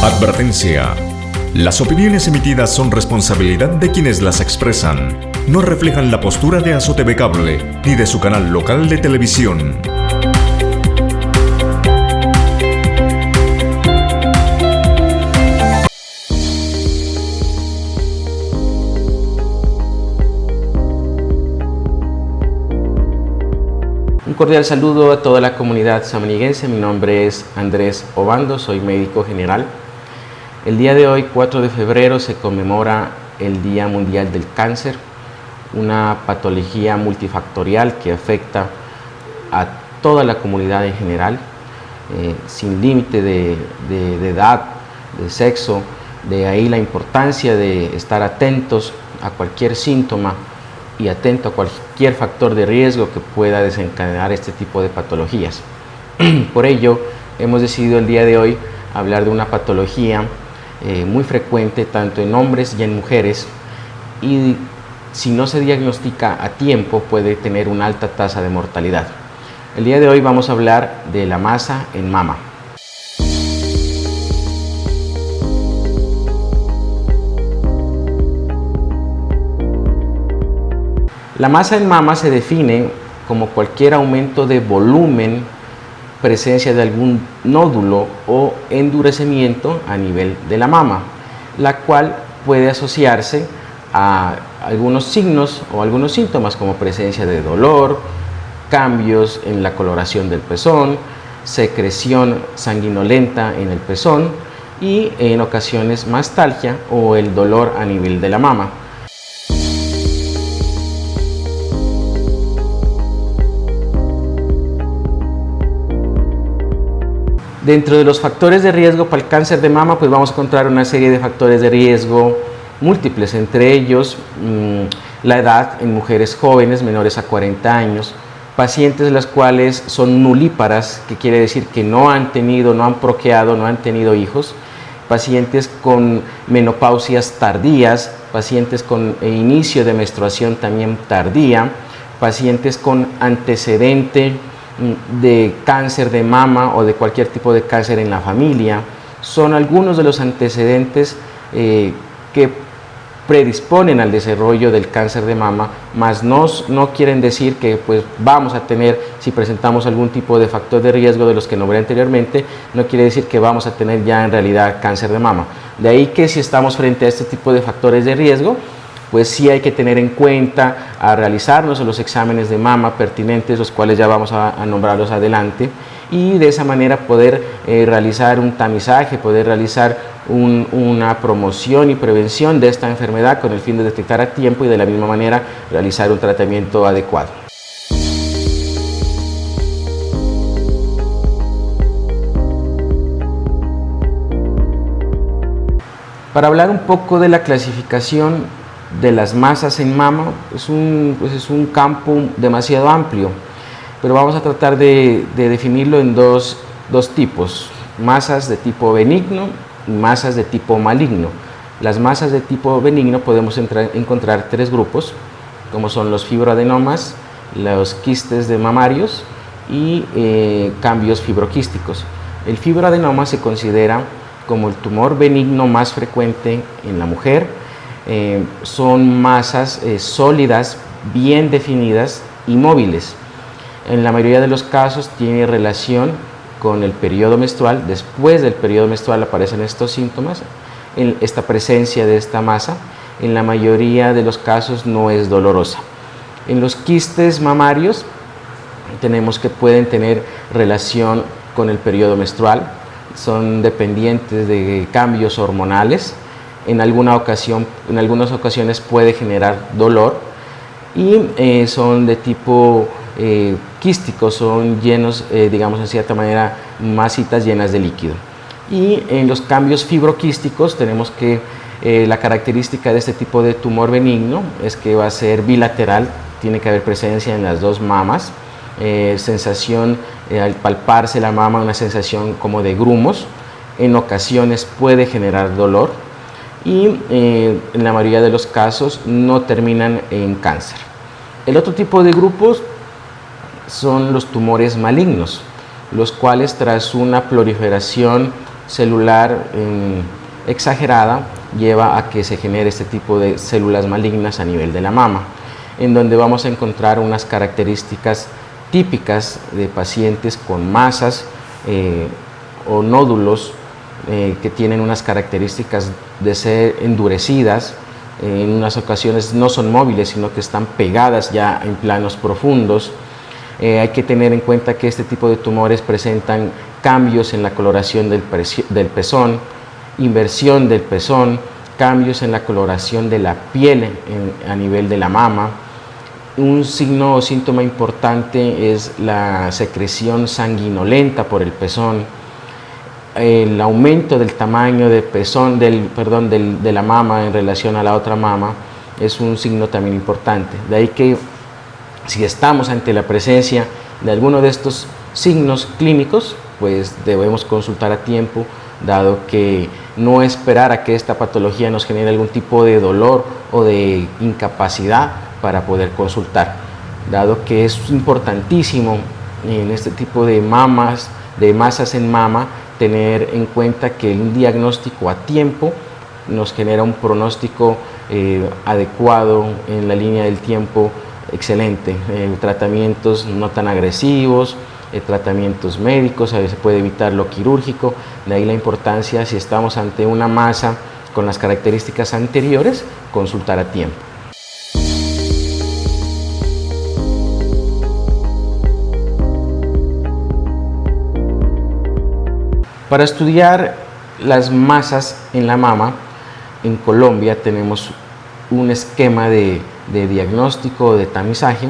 Advertencia. Las opiniones emitidas son responsabilidad de quienes las expresan. No reflejan la postura de Azo TV Cable ni de su canal local de televisión. Un cordial saludo a toda la comunidad samaniguense. Mi nombre es Andrés Obando, soy médico general. El día de hoy, 4 de febrero, se conmemora el Día Mundial del Cáncer, una patología multifactorial que afecta a toda la comunidad en general, sin límite de edad, de sexo. De ahí la importancia de estar atentos a cualquier síntoma y atento a cualquier factor de riesgo que pueda desencadenar este tipo de patologías. Por ello, hemos decidido el día de hoy hablar de una patología muy frecuente tanto en hombres y en mujeres, y si no se diagnostica a tiempo puede tener una alta tasa de mortalidad. El día de hoy vamos a hablar de la masa en mama. La masa en mama se define como cualquier aumento de volumen, presencia de algún nódulo o endurecimiento a nivel de la mama, la cual puede asociarse a algunos signos o algunos síntomas como presencia de dolor, cambios en la coloración del pezón, secreción sanguinolenta en el pezón y en ocasiones mastalgia o el dolor a nivel de la mama. Dentro de los factores de riesgo para el cáncer de mama, pues vamos a encontrar una serie de factores de riesgo múltiples, entre ellos la edad en mujeres jóvenes menores a 40 años, pacientes las cuales son nulíparas, que quiere decir que no han procreado, no han tenido hijos, pacientes con menopausias tardías, pacientes con inicio de menstruación también tardía, pacientes con antecedente de cáncer de mama o de cualquier tipo de cáncer en la familia. Son algunos de los antecedentes que predisponen al desarrollo del cáncer de mama, mas no quieren decir que pues vamos a tener, si presentamos algún tipo de factor de riesgo de los que nombré anteriormente, no quiere decir que vamos a tener ya en realidad cáncer de mama. De ahí que si estamos frente a este tipo de factores de riesgo, pues sí hay que tener en cuenta a realizarnos los exámenes de mama pertinentes, los cuales ya vamos a nombrarlos adelante, y de esa manera poder realizar un tamizaje, poder realizar una promoción y prevención de esta enfermedad con el fin de detectar a tiempo y de la misma manera realizar un tratamiento adecuado. Para hablar un poco de la clasificación de las masas en mama, es un campo demasiado amplio, pero vamos a tratar de definirlo en dos tipos: masas de tipo benigno y masas de tipo maligno. Las masas de tipo benigno podemos encontrar tres grupos, como son los fibroadenomas, los quistes de mamarios y cambios fibroquísticos. El fibroadenoma se considera como el tumor benigno más frecuente en la mujer. Son masas sólidas, bien definidas y móviles. En la mayoría de los casos tiene relación con el periodo menstrual. Después del periodo menstrual aparecen estos síntomas, esta presencia de esta masa. En la mayoría de los casos no es dolorosa. En los quistes mamarios tenemos que pueden tener relación con el periodo menstrual, son dependientes de cambios hormonales. En algunas ocasiones puede generar dolor y son de tipo quístico, son llenos, digamos en cierta manera, masitas llenas de líquido. Y en los cambios fibroquísticos tenemos que la característica de este tipo de tumor benigno es que va a ser bilateral, tiene que haber presencia en las dos mamas, sensación al palparse la mama, una sensación como de grumos, en ocasiones puede generar dolor, y en la mayoría de los casos no terminan en cáncer. El otro tipo de grupos son los tumores malignos, los cuales tras una proliferación celular exagerada lleva a que se genere este tipo de células malignas a nivel de la mama, en donde vamos a encontrar unas características típicas de pacientes con masas o nódulos que tienen unas características de ser endurecidas, en unas ocasiones no son móviles, sino que están pegadas ya en planos profundos. Hay que tener en cuenta que este tipo de tumores presentan cambios en la coloración del pezón, inversión del pezón, cambios en la coloración de la piel a nivel de la mama. Un signo o síntoma importante es la secreción sanguinolenta por el pezón, el aumento del tamaño del pezón, de la mama en relación a la otra mama es un signo también importante. De ahí que si estamos ante la presencia de alguno de estos signos clínicos, pues debemos consultar a tiempo, dado que no esperar a que esta patología nos genere algún tipo de dolor o de incapacidad para poder consultar, dado que es importantísimo en este tipo de masas en mama, tener en cuenta que un diagnóstico a tiempo nos genera un pronóstico adecuado en la línea del tiempo excelente. Tratamientos no tan agresivos, tratamientos médicos, a veces se puede evitar lo quirúrgico, de ahí la importancia, si estamos ante una masa con las características anteriores, consultar a tiempo. Para estudiar las masas en la mama, en Colombia tenemos un esquema de diagnóstico de tamizaje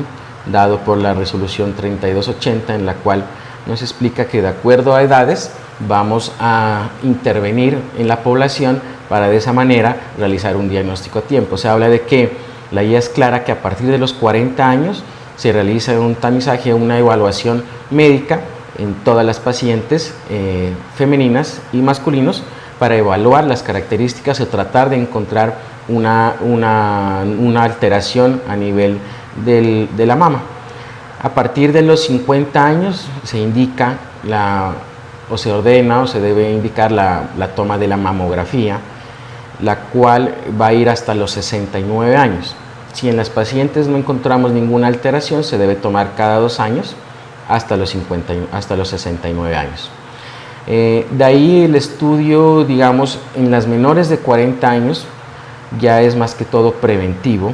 dado por la resolución 3280, en la cual nos explica que de acuerdo a edades vamos a intervenir en la población para de esa manera realizar un diagnóstico a tiempo. Se habla de que la guía es clara que a partir de los 40 años se realiza un tamizaje, una evaluación médica en todas las pacientes femeninas y masculinos para evaluar las características o tratar de encontrar una alteración a nivel de la mama. A partir de los 50 años se indica o se ordena o se debe indicar la toma de la mamografía, la cual va a ir hasta los 69 años. Si en las pacientes no encontramos ninguna alteración, se debe tomar cada 2 años hasta los 69 años. De ahí el estudio, digamos, en las menores de 40 años ya es más que todo preventivo.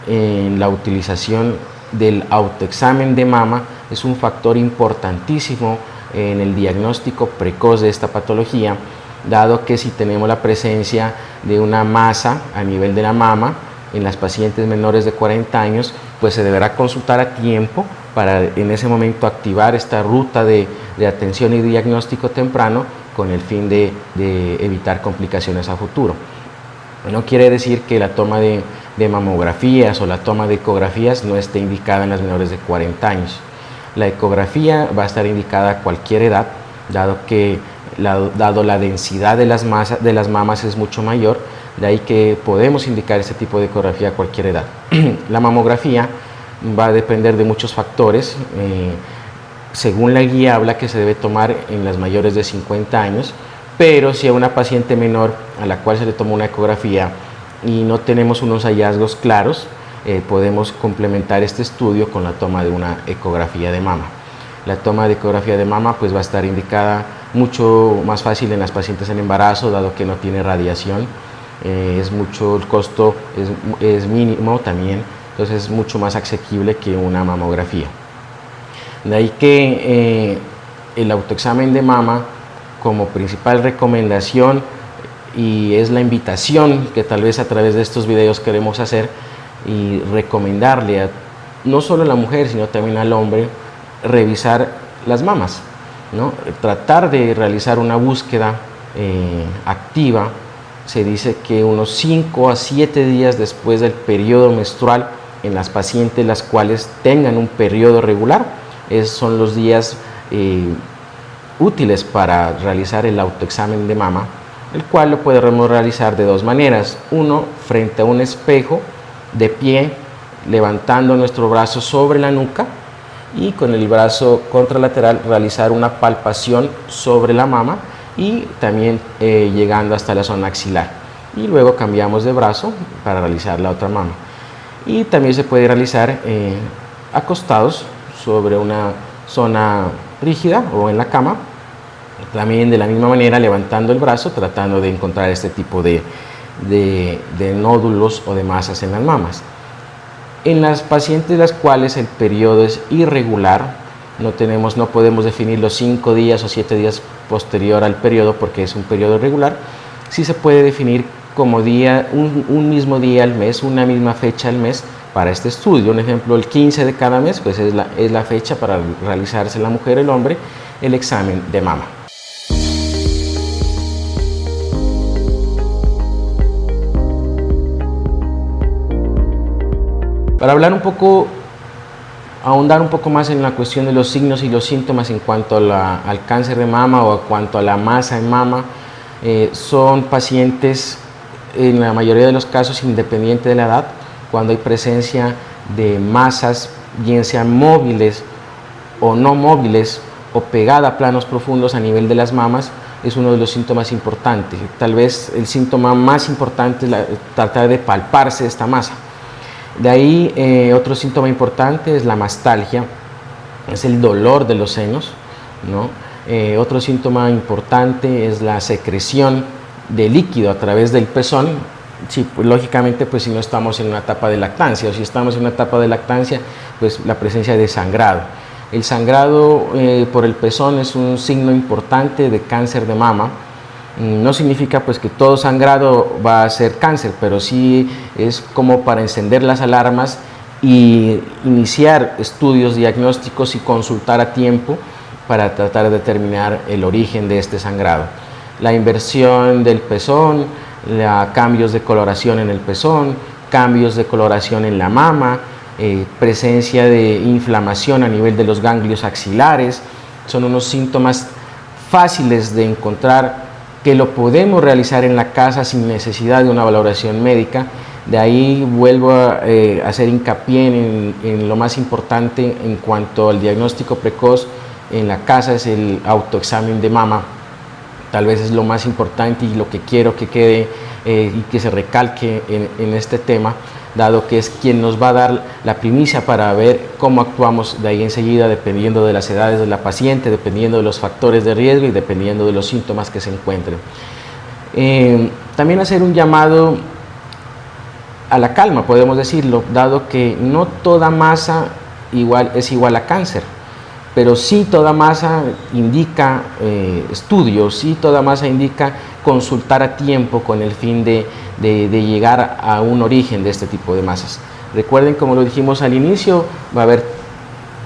La utilización del autoexamen de mama es un factor importantísimo en el diagnóstico precoz de esta patología, dado que si tenemos la presencia de una masa a nivel de la mama en las pacientes menores de 40 años, pues se deberá consultar a tiempo para en ese momento activar esta ruta de atención y diagnóstico temprano con el fin de evitar complicaciones a futuro. No quiere decir que la toma de mamografías o la toma de ecografías no esté indicada en las menores de 40 años. La ecografía va a estar indicada a cualquier edad, dado la densidad de las mamas es mucho mayor, de ahí que podemos indicar este tipo de ecografía a cualquier edad. La mamografía va a depender de muchos factores. Según la guía habla que se debe tomar en las mayores de 50 años, pero si a una paciente menor a la cual se le tomó una ecografía y no tenemos unos hallazgos claros, podemos complementar este estudio con la toma de una ecografía de mama. La toma de ecografía de mama pues va a estar indicada mucho más fácil en las pacientes en embarazo, dado que no tiene radiación, el costo es mínimo también, entonces es mucho más asequible que una mamografía. De ahí que el autoexamen de mama como principal recomendación, y es la invitación que tal vez a través de estos videos queremos hacer y recomendarle no solo a la mujer sino también al hombre, revisar las mamas, ¿no? Tratar de realizar una búsqueda activa. Se dice que unos 5 a 7 días después del periodo menstrual en las pacientes las cuales tengan un periodo regular, son los días útiles para realizar el autoexamen de mama, el cual lo podremos realizar de dos maneras. Uno, frente a un espejo, de pie, levantando nuestro brazo sobre la nuca y con el brazo contralateral realizar una palpación sobre la mama y también llegando hasta la zona axilar. Y luego cambiamos de brazo para realizar la otra mama. Y también se puede realizar acostados sobre una zona rígida o en la cama, también de la misma manera levantando el brazo, tratando de encontrar este tipo de nódulos o de masas en las mamas. En las pacientes las cuales el periodo es irregular, no podemos definir los 5 días o 7 días posterior al periodo porque es un periodo irregular, sí se puede definir como un mismo día al mes, una misma fecha al mes para este estudio. Un ejemplo, el 15 de cada mes pues es la fecha para realizarse la mujer o el hombre el examen de mama. Para ahondar un poco más en la cuestión de los signos y los síntomas en cuanto al cáncer de mama o en cuanto a la masa en mama, son pacientes en la mayoría de los casos independiente de la edad, cuando hay presencia de masas, bien sean móviles o no móviles o pegada a planos profundos a nivel de las mamas, es uno de los síntomas importantes. Tal vez el síntoma más importante es tratar de palparse esta masa. De ahí otro síntoma importante es la mastalgia, es el dolor de los senos, ¿no? Otro síntoma importante es la secreción de líquido a través del pezón. Sí, pues, lógicamente pues si no estamos en una etapa de lactancia, o si estamos en una etapa de lactancia, pues la presencia de sangrado. El sangrado por el pezón es un signo importante de cáncer de mama. No significa pues que todo sangrado va a ser cáncer, pero sí es como para encender las alarmas y iniciar estudios diagnósticos y consultar a tiempo para tratar de determinar el origen de este sangrado. La inversión del pezón, cambios de coloración en el pezón, cambios de coloración en la mama, presencia de inflamación a nivel de los ganglios axilares, son unos síntomas fáciles de encontrar que lo podemos realizar en la casa sin necesidad de una valoración médica. De ahí vuelvo a hacer hincapié en lo más importante en cuanto al diagnóstico precoz en la casa, es el autoexamen de mama. Tal vez es lo más importante y lo que quiero que quede y que se recalque en este tema, dado que es quien nos va a dar la primicia para ver cómo actuamos de ahí enseguida, dependiendo de las edades de la paciente, dependiendo de los factores de riesgo y dependiendo de los síntomas que se encuentren. También hacer un llamado a la calma, podemos decirlo, dado que no toda masa es igual a cáncer, pero sí toda masa indica estudios, sí toda masa indica consultar a tiempo con el fin de llegar a un origen de este tipo de masas. Recuerden, como lo dijimos al inicio, va a haber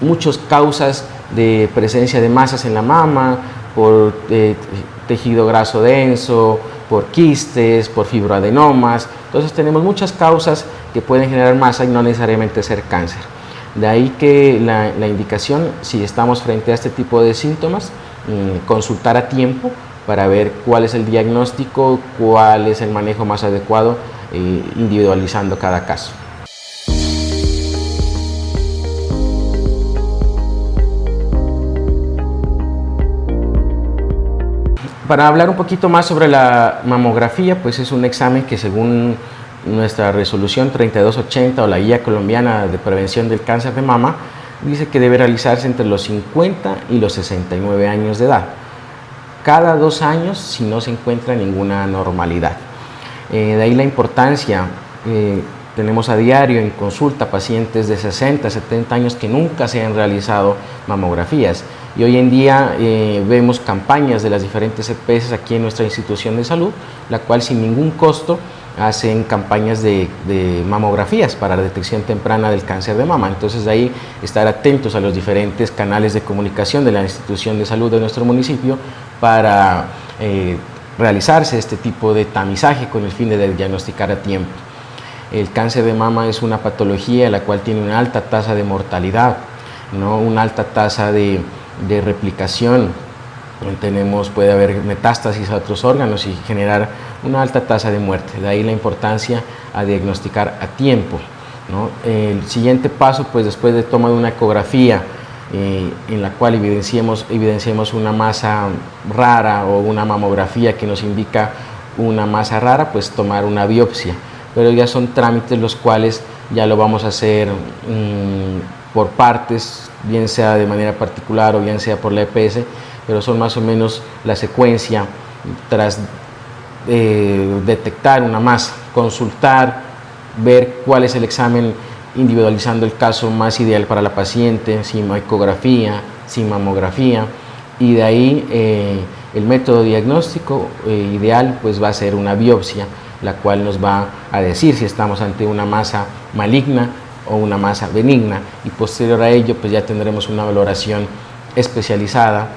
muchas causas de presencia de masas en la mama, por tejido graso denso, por quistes, por fibroadenomas. Entonces tenemos muchas causas que pueden generar masa y no necesariamente ser cáncer. De ahí que la indicación, si estamos frente a este tipo de síntomas, consultar a tiempo para ver cuál es el diagnóstico, cuál es el manejo más adecuado, individualizando cada caso. Para hablar un poquito más sobre la mamografía, pues es un examen que según nuestra resolución 3280 o la guía colombiana de prevención del cáncer de mama, dice que debe realizarse entre los 50 y los 69 años de edad. Cada 2 años si no se encuentra ninguna anormalidad. De ahí la importancia, tenemos a diario en consulta pacientes de 60, 70 años que nunca se han realizado mamografías y hoy en día vemos campañas de las diferentes EPS aquí en nuestra institución de salud, la cual sin ningún costo hacen campañas de mamografías para la detección temprana del cáncer de mama. Entonces de ahí estar atentos a los diferentes canales de comunicación de la institución de salud de nuestro municipio para realizarse este tipo de tamizaje con el fin de diagnosticar a tiempo. El cáncer de mama es una patología la cual tiene una alta tasa de mortalidad, ¿no? Una alta tasa de replicación. Puede haber metástasis a otros órganos y generar una alta tasa de muerte. De ahí la importancia a diagnosticar a tiempo, ¿no? El siguiente paso, pues después de toma de una ecografía en la cual evidenciemos una masa rara o una mamografía que nos indica una masa rara, pues tomar una biopsia. Pero ya son trámites los cuales ya lo vamos a hacer por partes, bien sea de manera particular o bien sea por la EPS, pero son más o menos la secuencia tras detectar una masa, consultar, ver cuál es el examen individualizando el caso más ideal para la paciente, si ecografía, si mamografía, y de ahí el método diagnóstico ideal pues va a ser una biopsia, la cual nos va a decir si estamos ante una masa maligna o una masa benigna, y posterior a ello pues ya tendremos una valoración especializada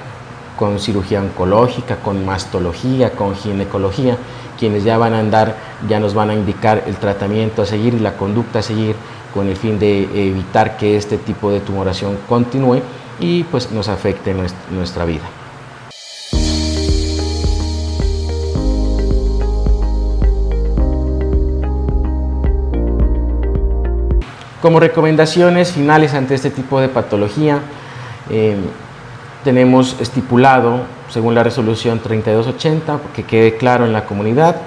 con cirugía oncológica, con mastología, con ginecología, quienes ya nos van a indicar el tratamiento a seguir y la conducta a seguir con el fin de evitar que este tipo de tumoración continúe y pues nos afecte nuestra vida. Como recomendaciones finales ante este tipo de patología, tenemos estipulado, según la resolución 3280, que quede claro en la comunidad,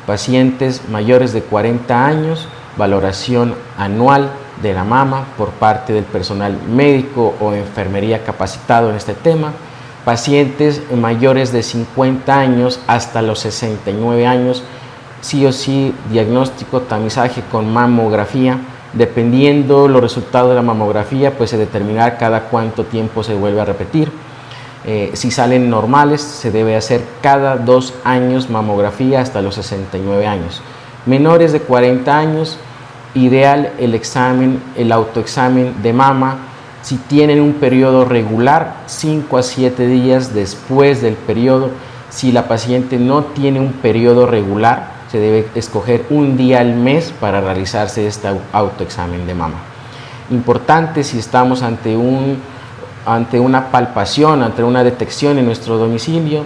pacientes mayores de 40 años, valoración anual de la mama por parte del personal médico o enfermería capacitado en este tema, pacientes mayores de 50 años hasta los 69 años, sí o sí diagnóstico, tamizaje con mamografía. Dependiendo los resultados de la mamografía, pues se determinará cada cuánto tiempo se vuelve a repetir. Si salen normales, se debe hacer cada 2 años mamografía hasta los 69 años. Menores de 40 años, ideal el autoexamen de mama. Si tienen un periodo regular, 5 a 7 días después del periodo. Si la paciente no tiene un periodo regular, se debe escoger un día al mes para realizarse este autoexamen de mama. Importante si estamos ante una palpación, ante una detección en nuestro domicilio,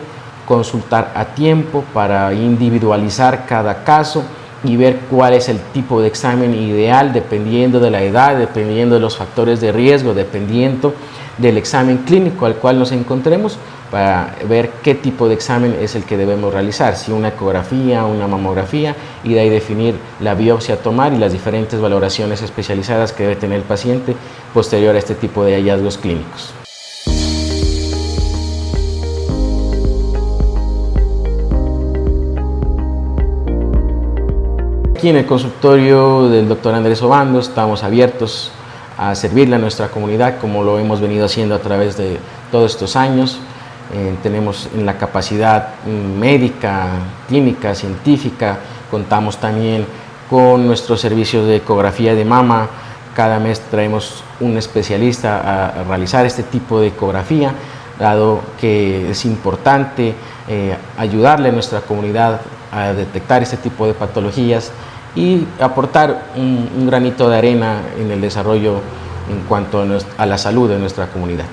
consultar a tiempo para individualizar cada caso y ver cuál es el tipo de examen ideal dependiendo de la edad, dependiendo de los factores de riesgo, dependiendo del examen clínico al cual nos encontremos, para ver qué tipo de examen es el que debemos realizar, si una ecografía, una mamografía, y de ahí definir la biopsia a tomar y las diferentes valoraciones especializadas que debe tener el paciente posterior a este tipo de hallazgos clínicos. Aquí en el consultorio del Dr. Andrés Obando estamos abiertos a servirle a nuestra comunidad como lo hemos venido haciendo a través de todos estos años. Tenemos en la capacidad médica, clínica, científica, contamos también con nuestros servicios de ecografía de mama. Cada mes traemos un especialista a realizar este tipo de ecografía, dado que es importante ayudarle a nuestra comunidad a detectar este tipo de patologías y aportar un granito de arena en el desarrollo en cuanto a la salud de nuestra comunidad.